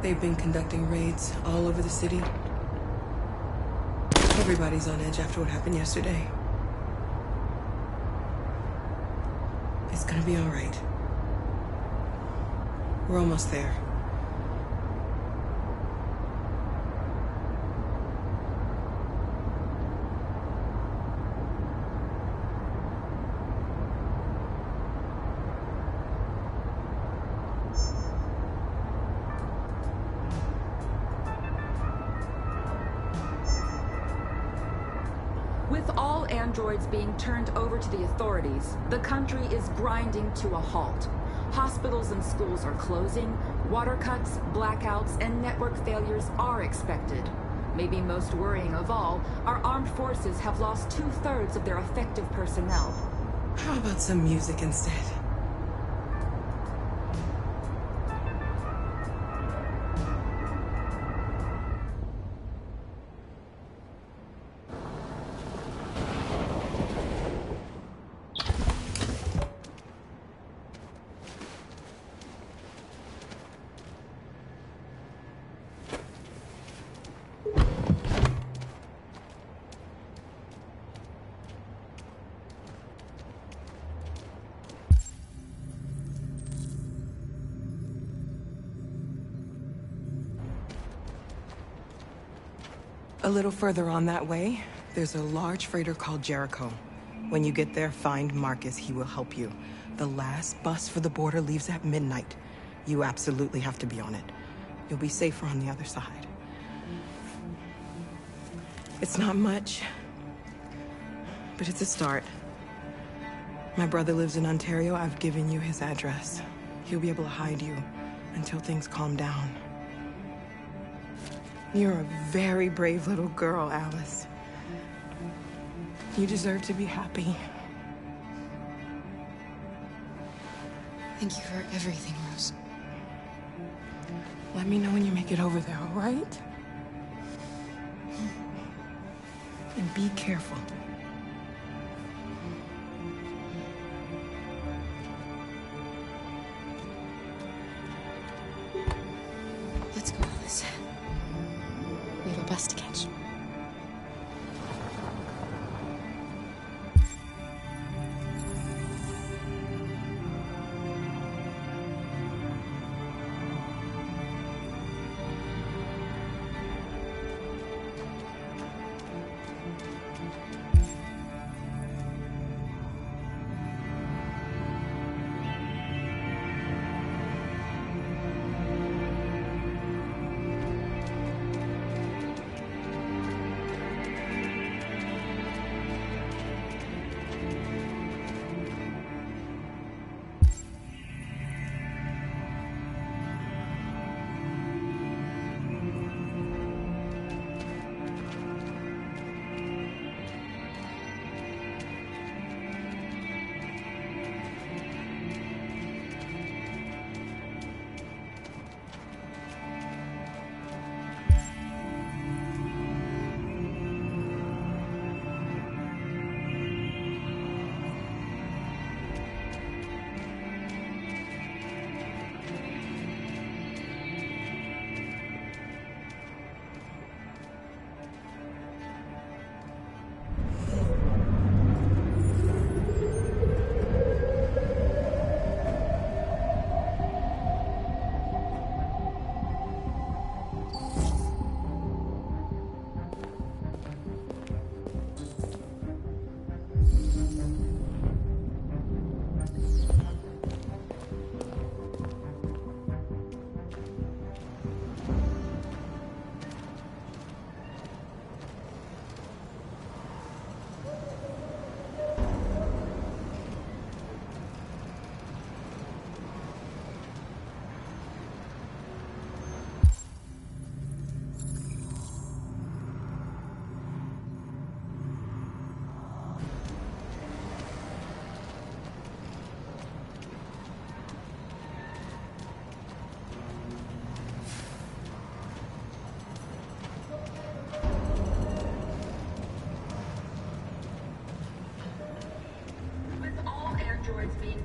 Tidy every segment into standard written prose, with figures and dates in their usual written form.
They've been conducting raids all over the city. Everybody's on edge after what happened yesterday. It's gonna be all right. We're almost there. With all androids being turned over to the authorities, the country is grinding to a halt. Hospitals and schools are closing, water cuts, blackouts, and network failures are expected. Maybe most worrying of all, our armed forces have lost 2/3 of their effective personnel. How about some music instead? A little further on that way, there's a large freighter called Jericho. When you get there, find Marcus. He will help you. The last bus for the border leaves at midnight. You absolutely have to be on it. You'll be safer on the other side. It's not much, but it's a start. My brother lives in Ontario. I've given you his address. He'll be able to hide you until things calm down. You're a very brave little girl, Alice. You deserve to be happy. Thank you for everything, Rose. Let me know when you make it over there, all right? And be careful. Let's go, Alice. We have a bus to catch.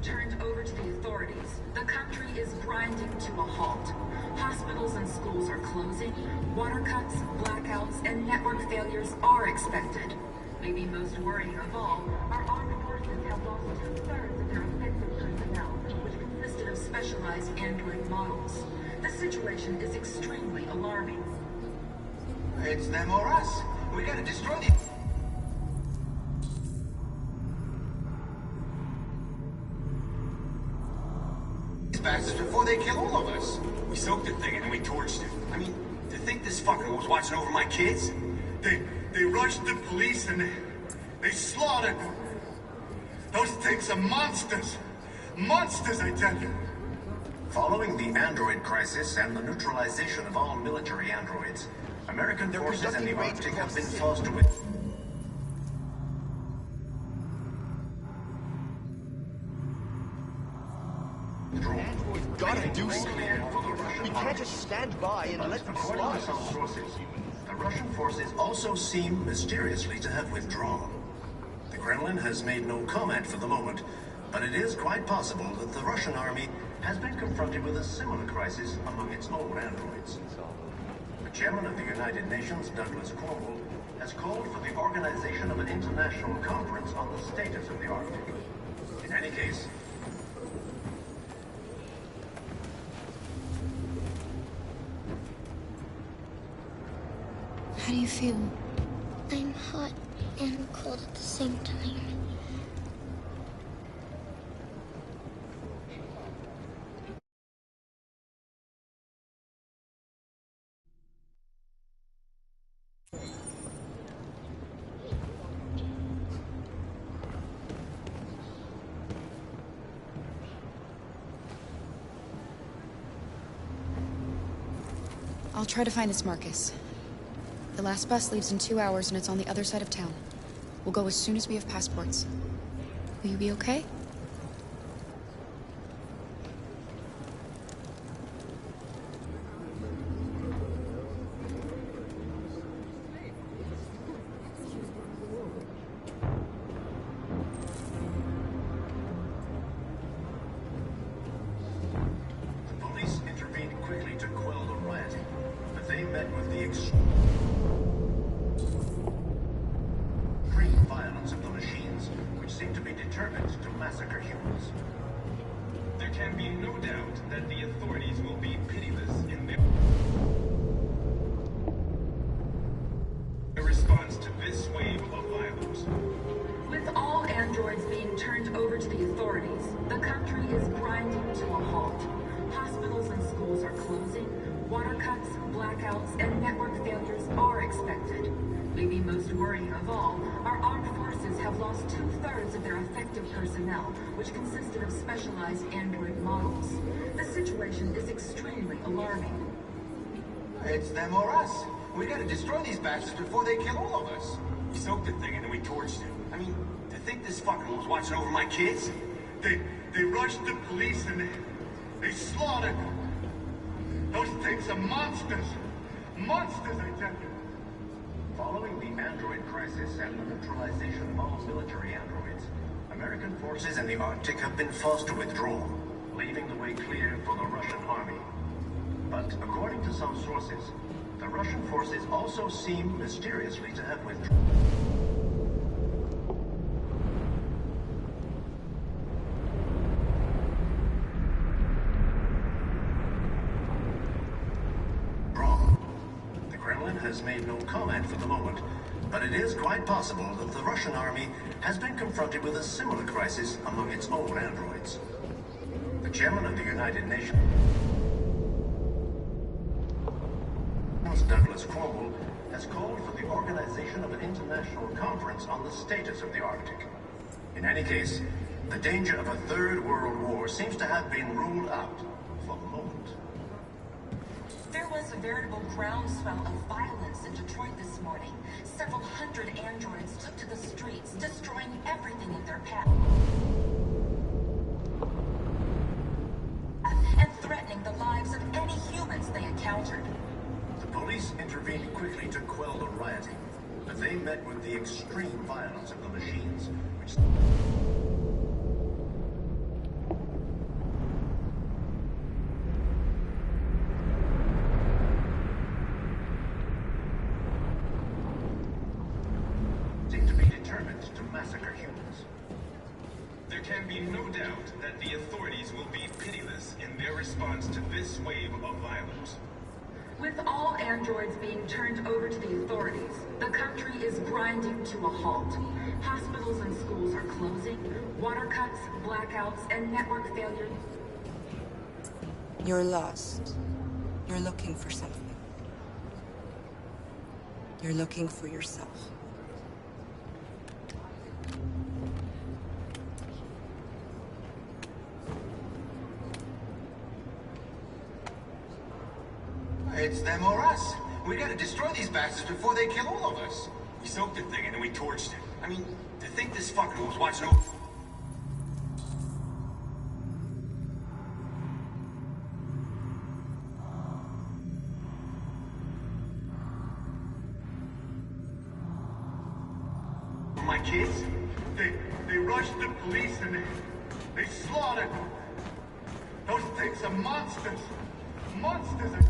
Turned over to the authorities, the country is grinding to a halt. Hospitals and schools are closing, water cuts, blackouts, and network failures are expected. Maybe most worrying of all, our armed forces have lost two-thirds of their effective personnel, which consisted of specialized android models. The situation is extremely alarming. It's them or us. We gotta destroy them. These bastards before they kill all of us. We soaked the thing and then we torched it. I mean, to think this fucker was watching over my kids? They rushed the police and they slaughtered them. Those things are monsters. Monsters, I tell you. Following the android crisis and the neutralization of all military androids, American forces in the Arctic have been forced to withdraw. We've got to do something. We can't just stand by and let them According slaughter. to some sources, the Russian forces also seem mysteriously to have withdrawn. The Kremlin has made no comment for the moment, but it is quite possible that the Russian army has been confronted with a similar crisis among its own androids. The chairman of the United Nations, Douglas Cornwall, has called for the organization of an international conference on the status of the Arctic. In any case, How do you feel? I'm hot and cold at the same time. I'll try to find this Marcus. The last bus leaves in 2 hours and it's on the other side of town. We'll go as soon as we have passports. Will you be okay? the police intervened quickly to quell the rioting, but they met with the extreme violence of the machines, which seem to be determined to massacre humans. There can be no doubt that the authorities will be pitiless in their response to this wave of violence. With all androids being turned over to the authorities, the country is grinding to a halt. Hospitals and schools are closing, water cuts, blackouts, and network failures are expected. Maybe most worrying of all, our armed forces have lost two-thirds of their effective personnel, which consisted of specialized android models. The situation is extremely alarming. It's them or us. We gotta destroy these bastards before they kill all of us. We soaked the thing and then we torched it. I mean, to think this fucker was watching over my kids? They rushed the police and they slaughtered them. Those things are monsters. Monsters, I tell you. Following the android crisis and the neutralization of all military androids, American forces in the Arctic have been forced to withdraw, leaving the way clear for the Russian army. But according to some sources, the Russian forces also seem mysteriously to have withdrawn. The Kremlin has made no comment for the moment, but it is quite possible that the Russian army has been confronted with a similar crisis among its own androids. The chairman of the United Nations, Douglas Cornwall, has called for the organization of an international conference on the status of the Arctic. In any case, the danger of a third world war seems to have been ruled out for the moment. There was a veritable groundswell of violence in Detroit this morning. Several hundred androids took to the streets, destroying everything in their path and threatening the lives of any humans they encountered. The police intervened quickly to quell the rioting, but they met with the extreme violence of the machines, which determined to massacre humans. There can be no doubt that the authorities will be pitiless in their response to this wave of violence. With all androids being turned over to the authorities, the country is grinding to a halt. Hospitals and schools are closing, water cuts, blackouts, and network failure. You're lost. You're looking for something. You're looking for yourself. It's them or us. We gotta destroy these bastards before they kill all of us. We soaked the thing and then we torched it. I mean, to think this fucker was watching over... My kids? They rushed the police and they slaughtered them. Those things are monsters. Monsters.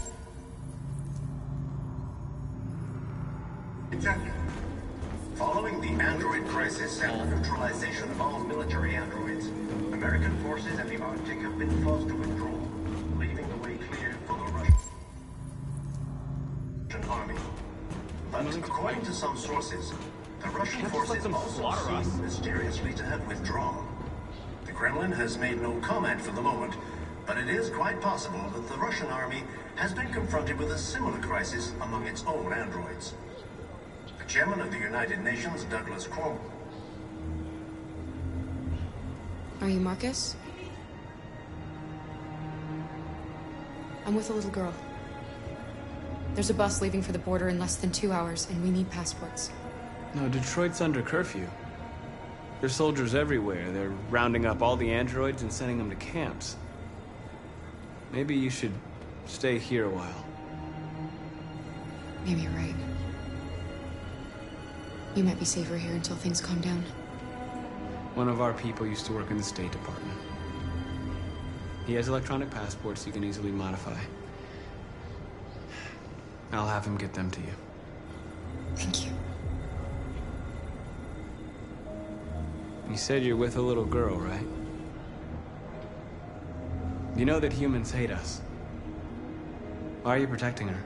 Following the android crisis and the neutralization of all military androids, American forces in the Arctic have been forced to withdraw, leaving the way clear for the Russian army. But according to some sources, the Russian forces also seem mysteriously to have withdrawn. The Kremlin has made no comment for the moment, but it is quite possible that the Russian army has been confronted with a similar crisis among its own androids. The chairman of the United Nations, Douglas Cromwell. Are you Marcus? I'm with a little girl. There's a bus leaving for the border in less than 2 hours, and we need passports. No, Detroit's under curfew. There's soldiers everywhere. They're rounding up all the androids and sending them to camps. Maybe you should stay here a while. Maybe you're right. You might be safer here until things calm down. One of our people used to work in the State Department. He has electronic passports you can easily modify. I'll have him get them to you. Thank you. You said you're with a little girl, right? You know that humans hate us. Why are you protecting her?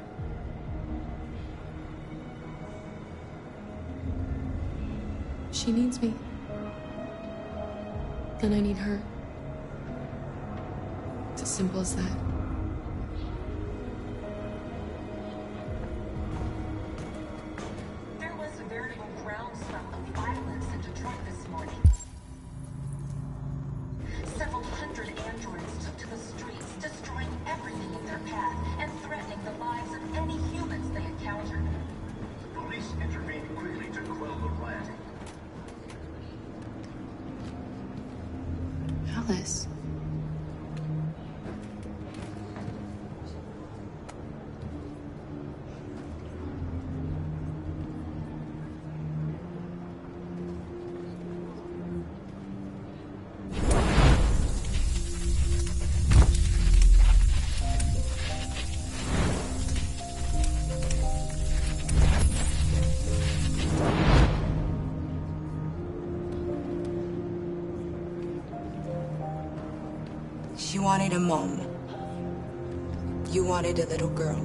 She needs me. And I need her. It's as simple as that. There was a veritable groundswell of violence in Detroit this morning. Several hundred androids took to the streets, destroying everything in their path and threatening the lives of any humans they encountered. The police intervened quickly to quell the rioting. Alice. She wanted a mom. You wanted a little girl.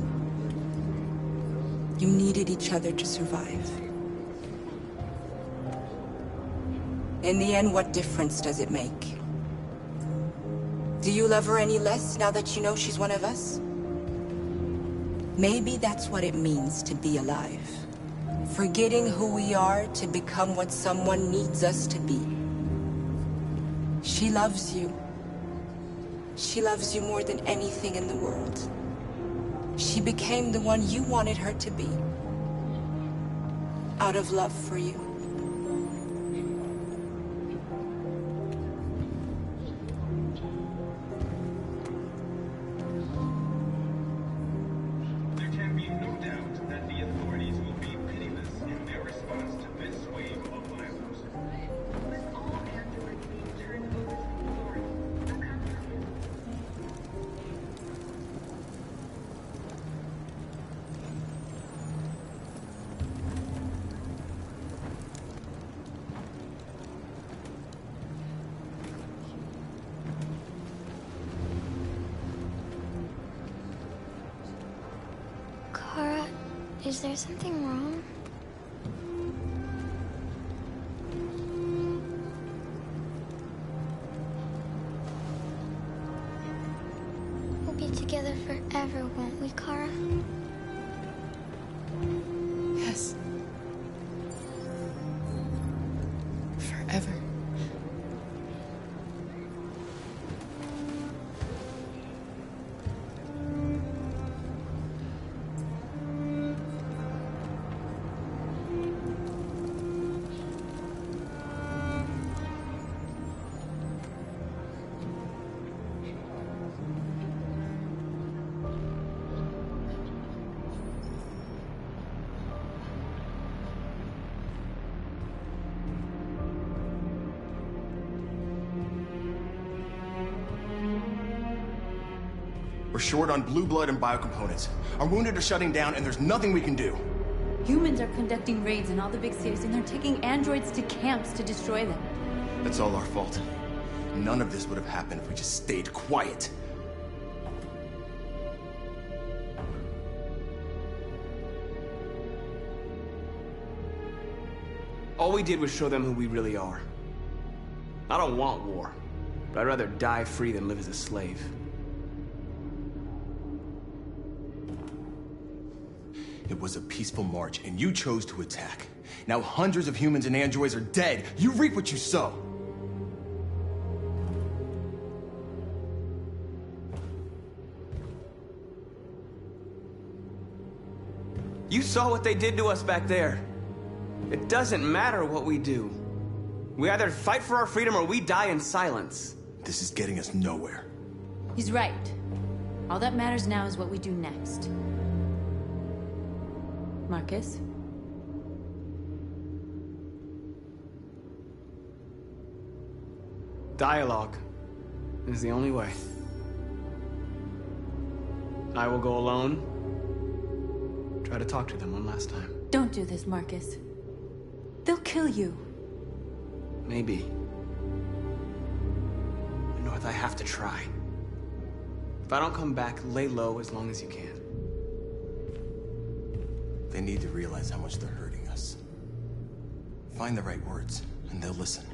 You needed each other to survive. In the end, what difference does it make? Do you love her any less now that you know she's one of us? Maybe that's what it means to be alive. Forgetting who we are to become what someone needs us to be. She loves you. She loves you more than anything in the world. She became the one you wanted her to be. Out of love for you. There can be no doubt that the authorities will be pitiless in their response to this wave of violence. With all androids being turned over to the authorities, the country is... Is there something wrong? We'll be together forever, won't we, Kara? Yes. Forever. We're short on blue blood and biocomponents. Our wounded are shutting down, and there's nothing we can do. Humans are conducting raids in all the big cities, and they're taking androids to camps to destroy them. That's all our fault. None of this would have happened if we just stayed quiet. All we did was show them who we really are. I don't want war, but I'd rather die free than live as a slave. It was a peaceful march, and you chose to attack. Now hundreds of humans and androids are dead. You reap what you sow. You saw what they did to us back there. It doesn't matter what we do. We either fight for our freedom or we die in silence. This is getting us nowhere. He's right. All that matters now is what we do next. Marcus? Dialogue is the only way. I will go alone. Try to talk to them one last time. Don't do this, Marcus. They'll kill you. Maybe. But North, I have to try. If I don't come back, lay low as long as you can. They need to realize how much they're hurting us. Find the right words, and they'll listen.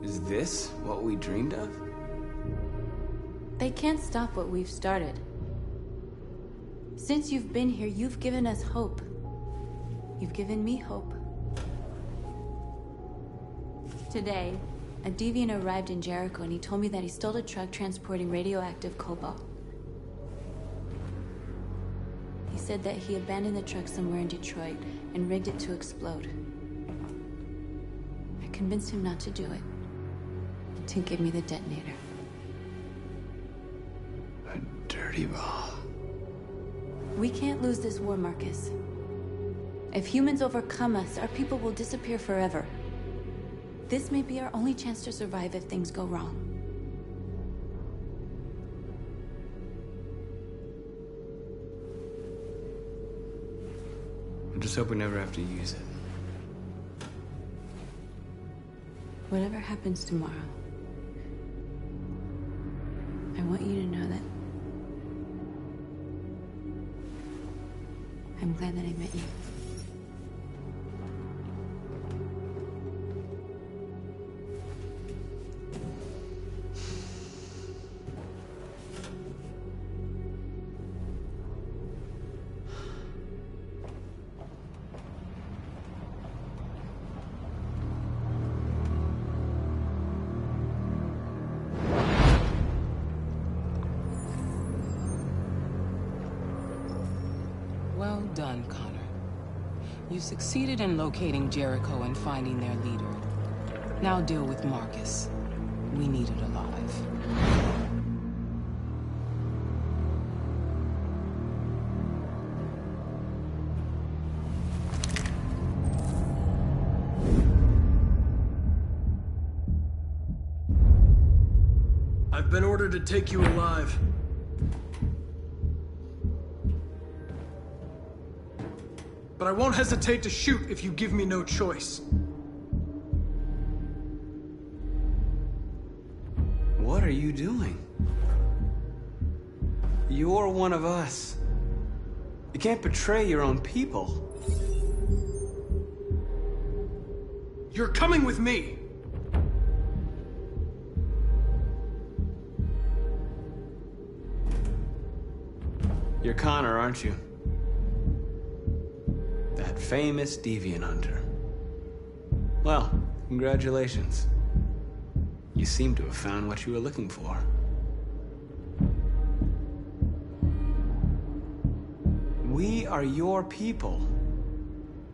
Is this what we dreamed of? They can't stop what we've started. Since you've been here, you've given us hope. You've given me hope. Today, a deviant arrived in Jericho and he told me that he stole a truck transporting radioactive cobalt. He said that he abandoned the truck somewhere in Detroit and rigged it to explode. I convinced him not to do it, to give me the detonator. A dirty ball. We can't lose this war, Marcus. If humans overcome us, our people will disappear forever. This may be our only chance to survive if things go wrong. I just hope we never have to use it. Whatever happens tomorrow, I want you to know that I'm glad that I met you. Well done, Connor. You succeeded in locating Jericho and finding their leader. Now deal with Marcus. We need it alive. I've been ordered to take you alive. but I won't hesitate to shoot if you give me no choice. What are you doing? You're one of us. You can't betray your own people. You're coming with me! You're Connor, aren't you? That famous deviant hunter. Well, congratulations. You seem to have found what you were looking for. We are your people.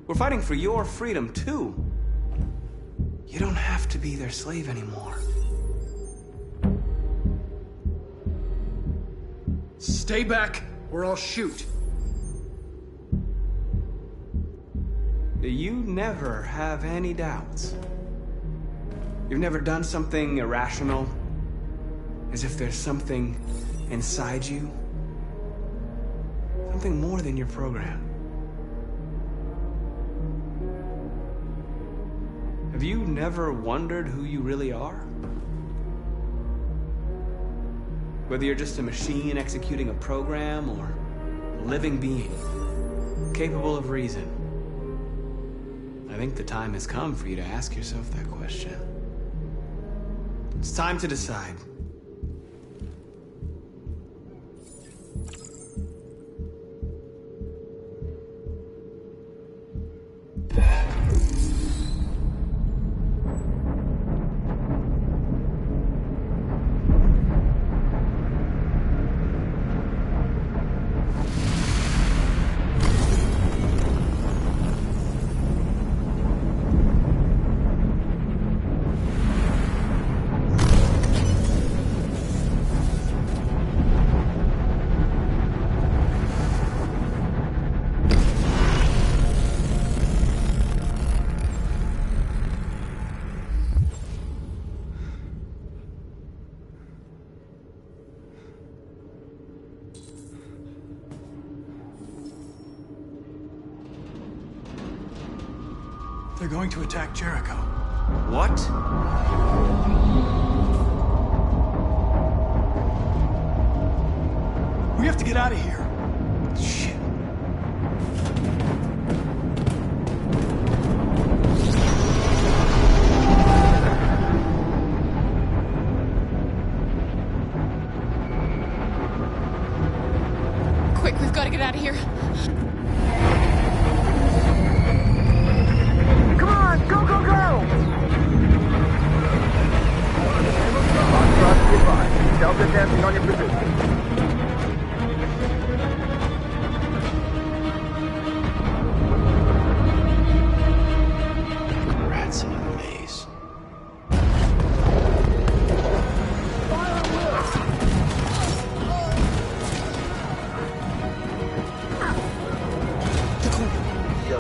We're fighting for your freedom, too. You don't have to be their slave anymore. Stay back, or I'll shoot. You never have any doubts. You've never done something irrational, as if there's something inside you. Something more than your program. Have you never wondered who you really are? Whether you're just a machine executing a program, or a living being, capable of reason. I think the time has come for you to ask yourself that question. It's time to decide. They're going to attack Jericho. What? We have to get out of here. Shit. Quick, we've got to get out of here. Come on, go, go, go! Foxtrot, goodbye. Delta dancing on your pursuit. Rats in a maze.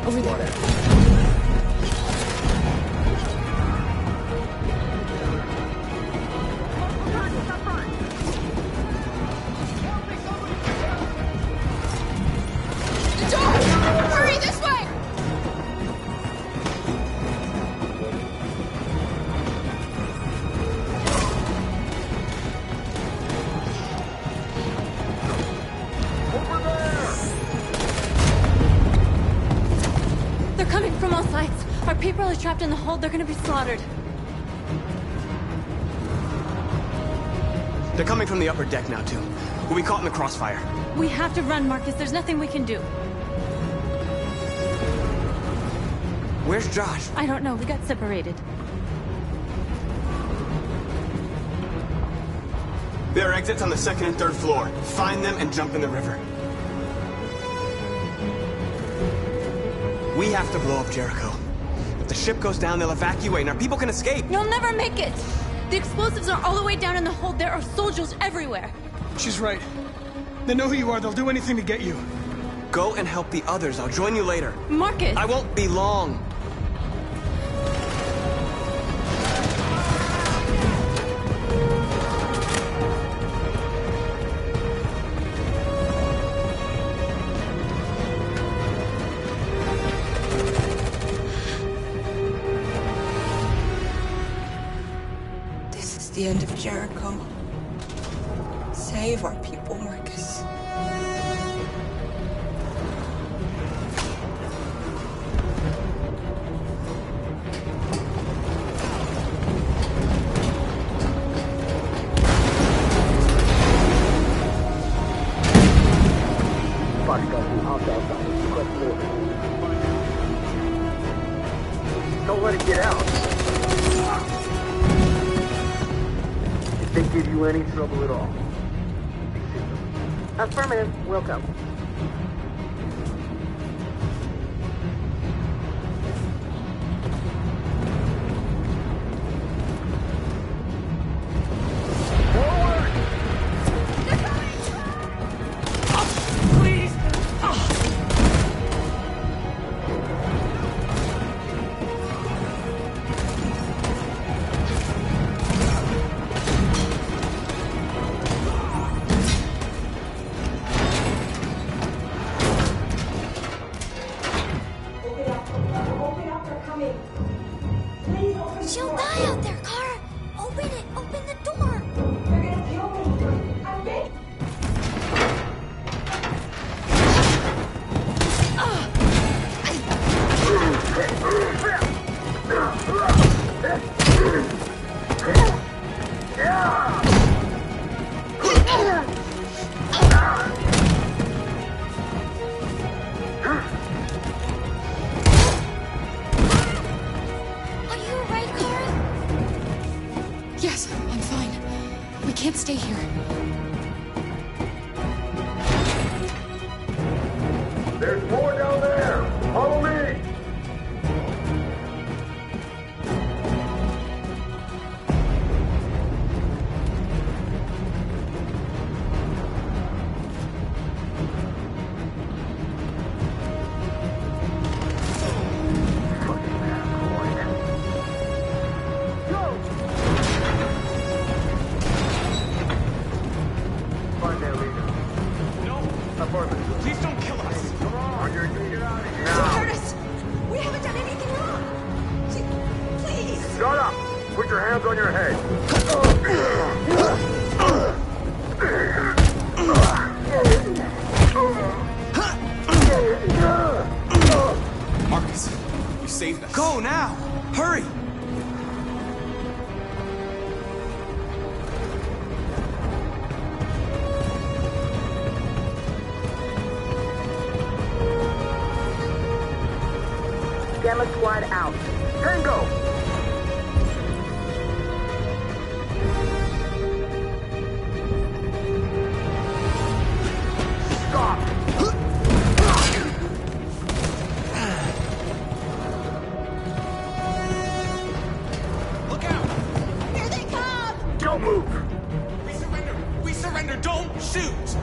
Over there. The door! Hurry, this way! Over there! They're coming from all sides. Our people are trapped in the hold. They're gonna be slaughtered. They're coming from the upper deck now, too. We'll be caught in the crossfire. We have to run, Marcus. There's nothing we can do. Where's Josh? I don't know. We got separated. There are exits on the second and third floor. Find them and jump in the river. We have to blow up Jericho. If the ship goes down, they'll evacuate and our people can escape. You'll never make it! The explosives are all the way down in the hold. There are soldiers everywhere. She's right. They know who you are. They'll do anything to get you. Go and help the others. I'll join you later. Marcus! I won't be long. the end of Jericho. Save our people, Marcus. Don't let it get out. If they give you any trouble at all, Affirmative. Will go. She'll die out there, Kara! Open it! Open the door! They're gonna kill me! I'm begging! Yes, I'm fine. We can't stay here. there's more down there. Follow me. Please don't kill us! Come on, you're getting out of here. Curtis! We haven't done anything wrong! Please! Shut up! Put your hands on your head. Marcus, you saved us. Go now! Hurry! Gamma Squad out. Tango! Stop! Look out! Here they come! Don't move! We surrender! We surrender! Don't shoot!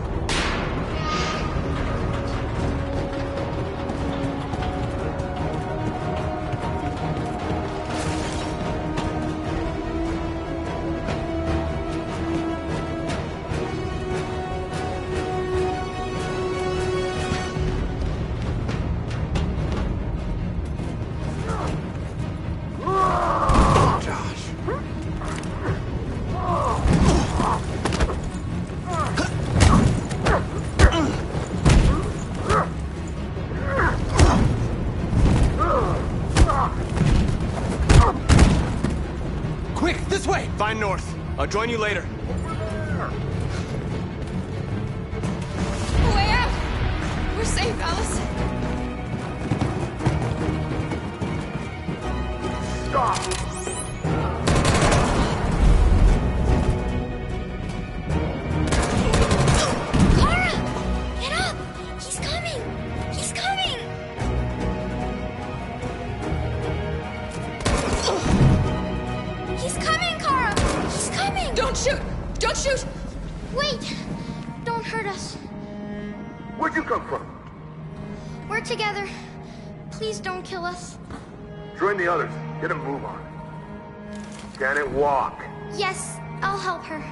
Quick, this way! Find North. I'll join you later. Way out! We're safe, Alice. Stop! Kara! Get up! He's coming! He's coming! He's coming, Kara! He's coming! Don't shoot! Don't shoot! Wait! Don't hurt us. Where'd you come from? We're together. Please don't kill us. Join the others. Get a move on. Can it walk? Yes, I'll help her.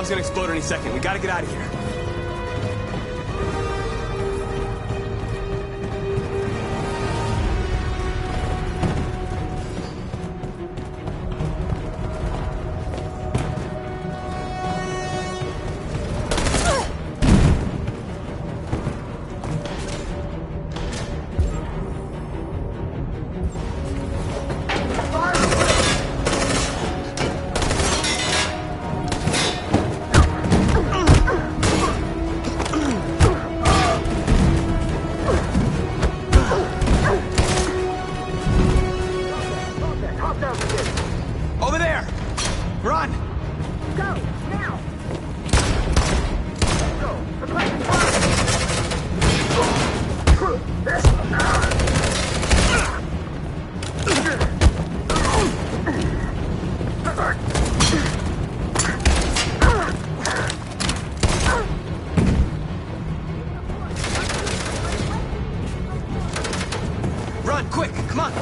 bomb's gonna explode any second. We gotta get out of here. Over there! Run! Go, now! Run, quick, come on!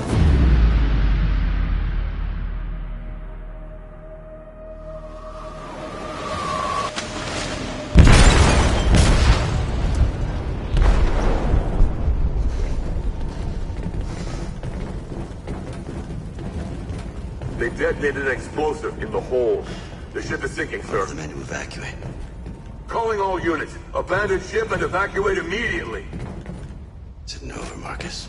They detonated an explosive in the hold. The ship is sinking, sir. The men to evacuate. Calling all units. Abandon ship and evacuate immediately. Is it over, Marcus?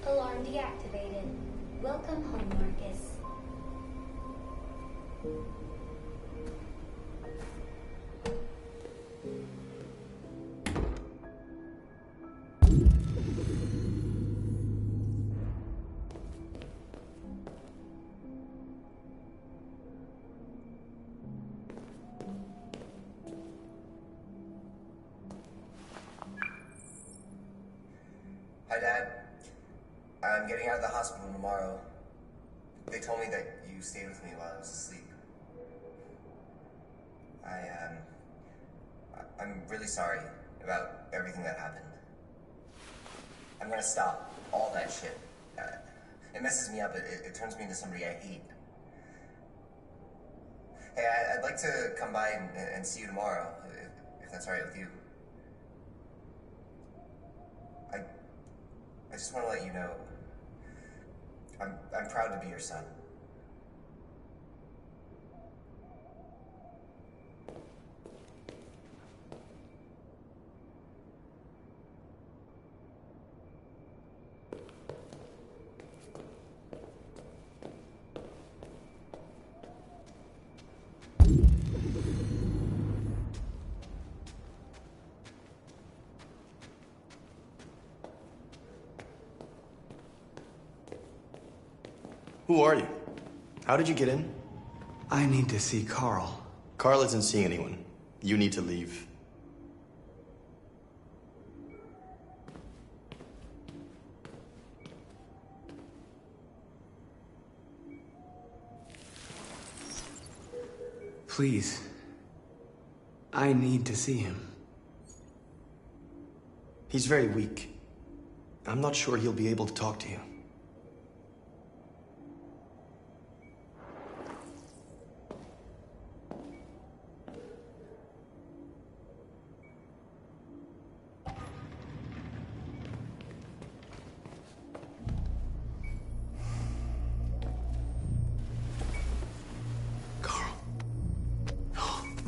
Alarm deactivated. Welcome home, Marcus. I'm getting out of the hospital tomorrow. They told me that you stayed with me while I was asleep. I'm really sorry about everything that happened. I'm gonna stop all that shit. It messes me up. It turns me into somebody I hate. Hey, I'd like to come by and see you tomorrow, if that's all right with you. I just want to let you know, I'm proud to be your son. Who are you? How did you get in? I need to see Carl. Carl isn't seeing anyone. You need to leave. Please. I need to see him. He's very weak. I'm not sure he'll be able to talk to you.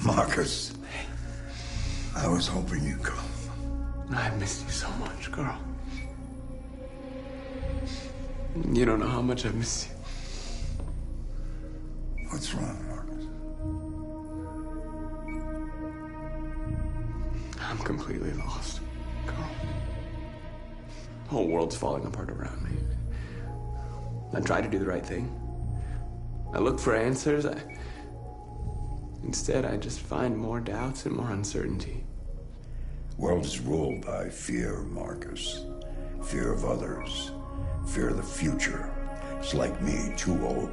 Marcus, I was hoping you'd come. I've missed you so much, Carl. You don't know how much I've missed you. What's wrong, Marcus? I'm completely lost, Carl. The whole world's falling apart around me. I try to do the right thing. I look for answers. Instead, I just find more doubts and more uncertainty. World is ruled by fear, Marcus. Fear of others. Fear of the future. It's like me, too old.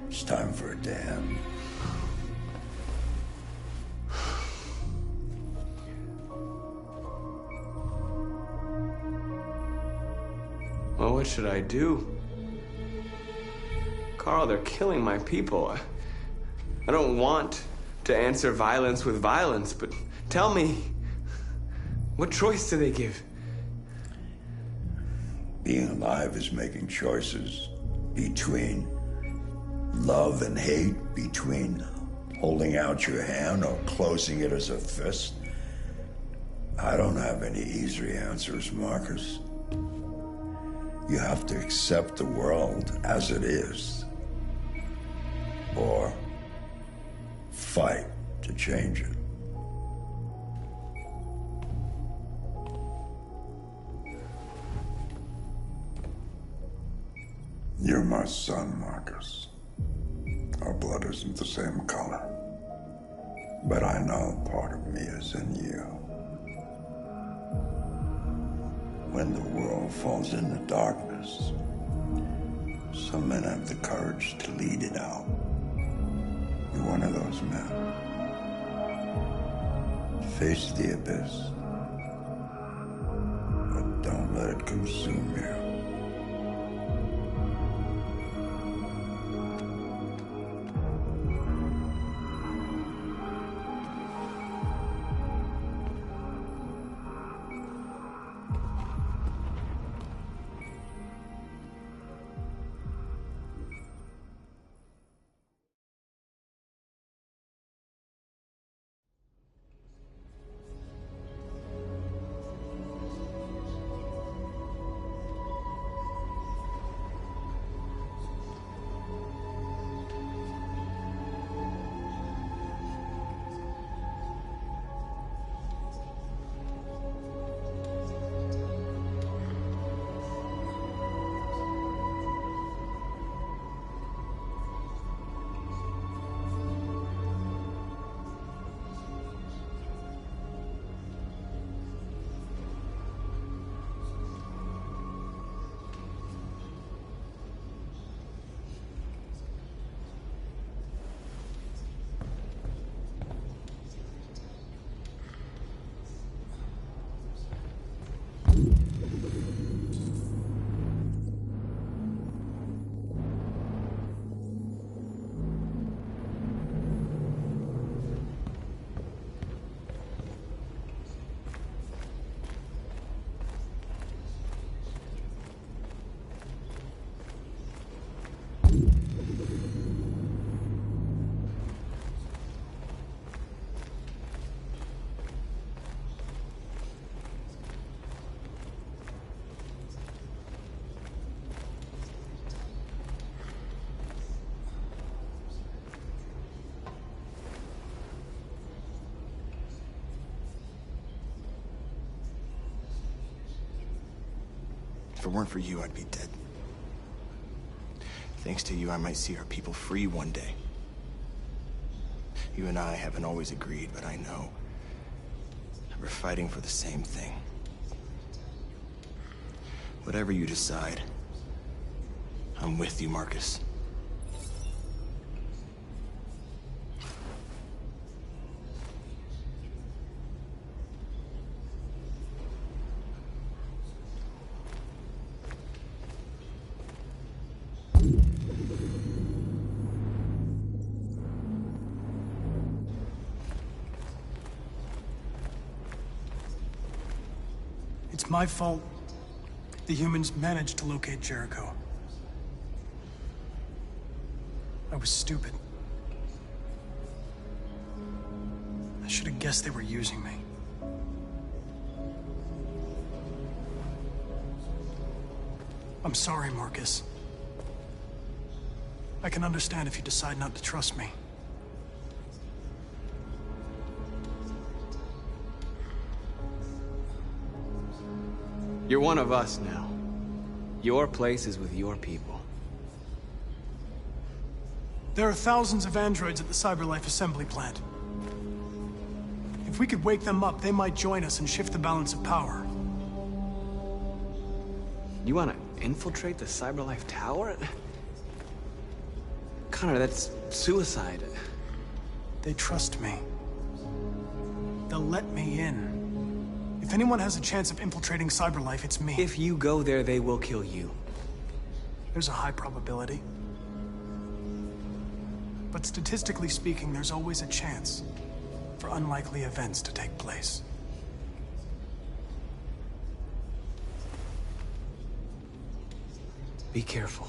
It's time for a dam. Well, what should I do? Carl, they're killing my people. I don't want to answer violence with violence, but tell me, what choice do they give? Being alive is making choices between love and hate, between holding out your hand or closing it as a fist. I don't have any easy answers, Marcus. You have to accept the world as it is, or fight to change it. You're my son, Marcus. Our blood isn't the same color, but I know part of me is in you. When the world falls into darkness, some men have the courage to lead it out. You're one of those men. Face the abyss, but don't let it consume you. If it weren't for you, I'd be dead. Thanks to you, I might see our people free one day. You and I haven't always agreed, but I know that we're fighting for the same thing. Whatever you decide, I'm with you, Marcus. It's my fault the humans managed to locate Jericho. I was stupid. I should have guessed they were using me. I'm sorry, Marcus. I can understand if you decide not to trust me. You're one of us now. Your place is with your people. There are thousands of androids at the CyberLife assembly plant. If we could wake them up, they might join us and shift the balance of power. You want to infiltrate the CyberLife tower? Connor, that's suicide. They trust me. They'll let me in. If anyone has a chance of infiltrating CyberLife, it's me. If you go there, they will kill you. There's a high probability. But statistically speaking, there's always a chance for unlikely events to take place. Be careful.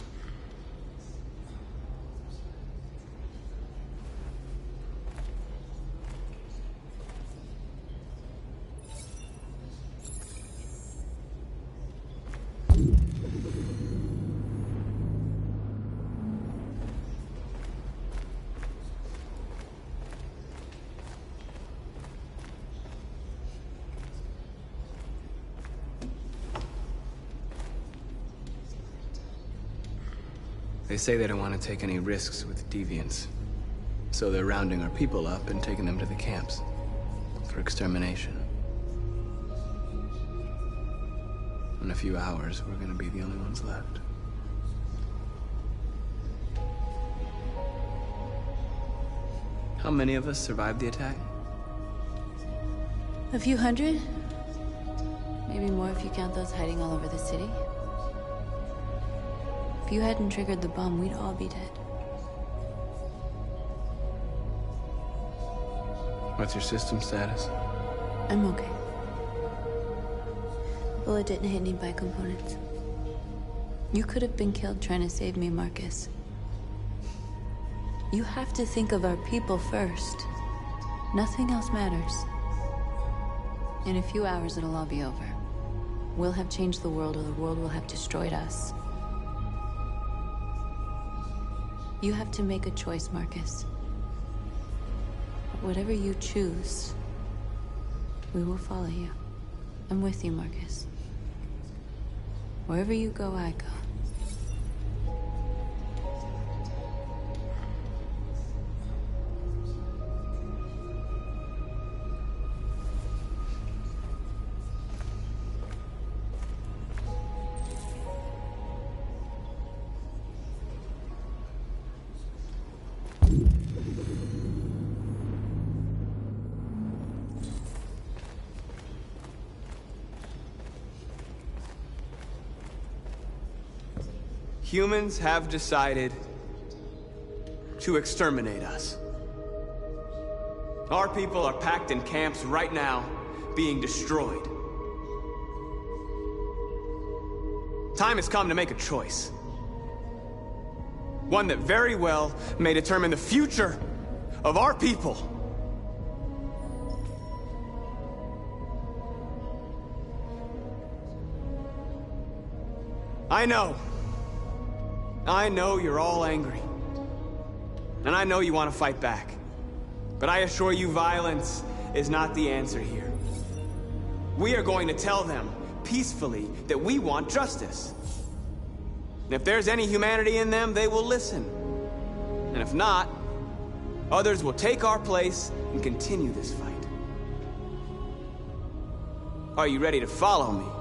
They say they don't want to take any risks with deviants. So they're rounding our people up and taking them to the camps for extermination. In a few hours, we're gonna be the only ones left. How many of us survived the attack? A few hundred? Maybe more if you count those hiding all over the city. If you hadn't triggered the bomb, we'd all be dead. What's your system status? I'm okay. The bullet didn't hit any bicomponents. You could have been killed trying to save me, Marcus. You have to think of our people first. Nothing else matters. In a few hours, it'll all be over. We'll have changed the world, or the world will have destroyed us. You have to make a choice, Marcus. But whatever you choose, we will follow you. I'm with you, Marcus. Wherever you go, I go. Humans have decided to exterminate us. Our people are packed in camps right now, being destroyed. Time has come to make a choice. One that very well may determine the future of our people. I know you're all angry. And I know you want to fight back. But I assure you, violence is not the answer here. We are going to tell them, peacefully that we want justice. And if there's any humanity in them, they will listen. And if not, others will take our place and continue this fight. Are you ready to follow me?